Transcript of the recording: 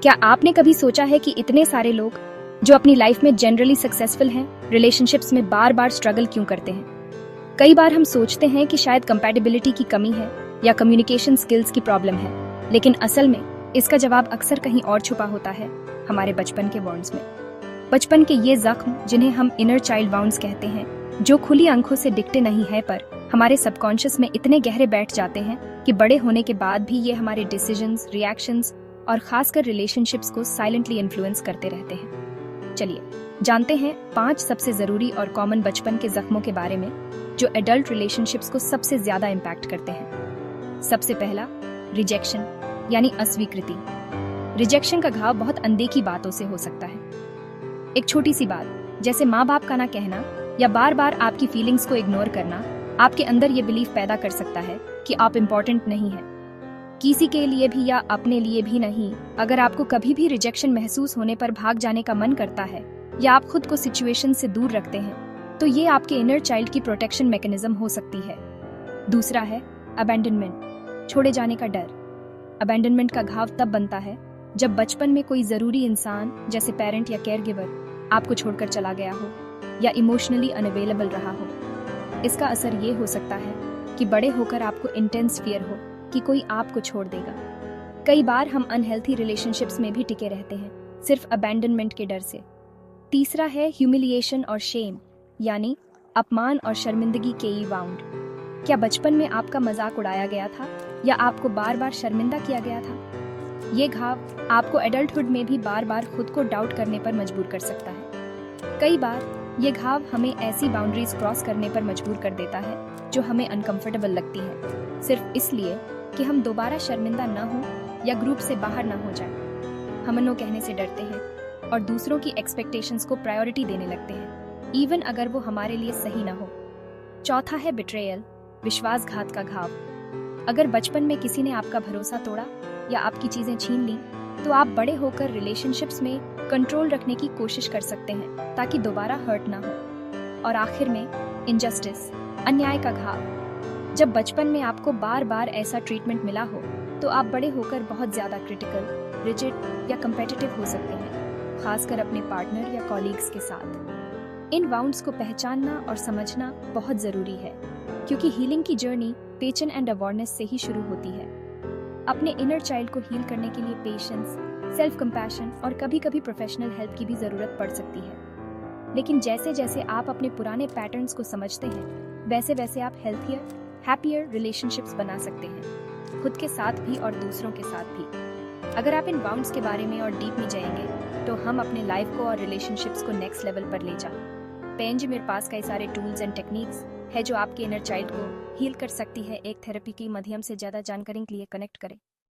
क्या आपने कभी सोचा है कि इतने सारे लोग जो अपनी लाइफ में जनरली सक्सेसफुल हैं, रिलेशनशिप्स में बार बार स्ट्रगल क्यों करते हैं? कई बार हम सोचते हैं कि शायद कंपैटिबिलिटी की कमी है या कम्युनिकेशन स्किल्स की प्रॉब्लम है, लेकिन असल में इसका जवाब अक्सर कहीं और छुपा होता है, हमारे बचपन के वॉन्ड्स में। बचपन के ये जख्म जिन्हें हम इनर चाइल्ड वाउंड्स कहते हैं, जो खुली आंखों से दिखते नहीं है पर हमारे सबकॉन्शियस में इतने गहरे बैठ जाते हैं कि बड़े होने के बाद भी ये हमारे डिसीजंस, रिएक्शंस और खासकर रिलेशनशिप्स को साइलेंटली इन्फ्लुएंस करते रहते हैं। चलिए जानते हैं 5 सबसे जरूरी और कॉमन बचपन के जख्मों के बारे में जो एडल्ट रिलेशनशिप्स को सबसे ज्यादा इम्पैक्ट करते हैं। सबसे पहला, रिजेक्शन यानी अस्वीकृति। रिजेक्शन का घाव बहुत अनदेखी बातों से हो सकता है। एक छोटी सी बात जैसे माँ बाप का ना कहना या बार बार आपकी फीलिंग्स को इग्नोर करना आपके अंदर ये बिलीफ पैदा कर सकता है कि आप इम्पोर्टेंट नहीं हैं, किसी के लिए भी या अपने लिए भी नहीं। अगर आपको कभी भी रिजेक्शन महसूस होने पर भाग जाने का मन करता है या आप खुद को सिचुएशन से दूर रखते हैं, तो ये आपके इनर चाइल्ड की प्रोटेक्शन मैकेनिज्म हो सकती है। दूसरा है अबैंडनमेंट, छोड़े जाने का डर। अबैंडनमेंट का घाव तब बनता है जब बचपन में कोई जरूरी इंसान जैसे पेरेंट या केयर गिवर आपको छोड़कर चला गया हो या इमोशनली अनअवेलेबल रहा हो। इसका असर ये हो सकता है कि बड़े होकर आपको इंटेंस फियर हो कि कोई आपको छोड़ देगा। कई बार हम अनहेल्थी रिलेशनशिप्स में भी टिके रहते हैं सिर्फ अबैंडनमेंट के डर से। तीसरा है ह्यूमिलिएशन और शेम यानी अपमान और शर्मिंदगी के वाउंड। क्या बचपन में आपका मजाक उड़ाया गया था या आपको बार बार शर्मिंदा किया गया था? ये घाव आपको एडल्टहुड में भी बार बार खुद को डाउट करने पर मजबूर कर सकता है। कई बार ये घाव हमें ऐसी बाउंड्रीज क्रॉस करने पर मजबूर कर देता है जो हमें अनकंफर्टेबल लगती है, सिर्फ इसलिए कि हम दोबारा शर्मिंदा न हो या ग्रुप से बाहर न हो जाए। हम नो कहने से डरते हैं और दूसरों की एक्सपेक्टेशंस को प्रायोरिटी देने लगते हैं, इवन अगर वो हमारे लिए सही ना हो। चौथा है बिट्रेयल, विश्वासघात का घाव। अगर बचपन में किसी ने आपका भरोसा तोड़ा या आपकी चीजें छीन ली, तो आप बड़े होकर रिलेशनशिप्स में कंट्रोल रखने की कोशिश कर सकते हैं ताकि दोबारा हर्ट ना हो। और आखिर में इनजस्टिस, अन्याय का घाव। जब बचपन में आपको बार बार ऐसा ट्रीटमेंट मिला हो, तो आप बड़े होकर बहुत ज्यादा क्रिटिकल, रिजिड या कम्पिटिटिव हो सकते हैं, खासकर अपने पार्टनर या कॉलीग्स के साथ। इन वाउंड्स को पहचानना और समझना बहुत जरूरी है, क्योंकि हीलिंग की जर्नी पेशेंस एंड अवेयरनेस से ही शुरू होती है। अपने इनर चाइल्ड को हील करने के लिए पेशेंस, सेल्फ कंपैशन और कभी कभी प्रोफेशनल हेल्प की भी जरूरत पड़ सकती है। लेकिन जैसे जैसे आप अपने पुराने पैटर्न्स को समझते हैं, वैसे वैसे आप हेल्थियर, हैप्पियर रिलेशनशिप्स बना सकते हैं, खुद के साथ भी और दूसरों के साथ भी। अगर आप इन बाउंड्स के बारे में और डीप में जाएंगे, तो हम अपने लाइफ को और रिलेशनशिप्स को नेक्स्ट लेवल पर ले जा पेंज। मेरे पास कई सारे टूल्स एंड टेक्निक्स है जो आपके इनर चाइल्ड को हील कर सकती है। एक थेरेपी के माध्यम से ज्यादा जानकारी के लिए कनेक्ट करें।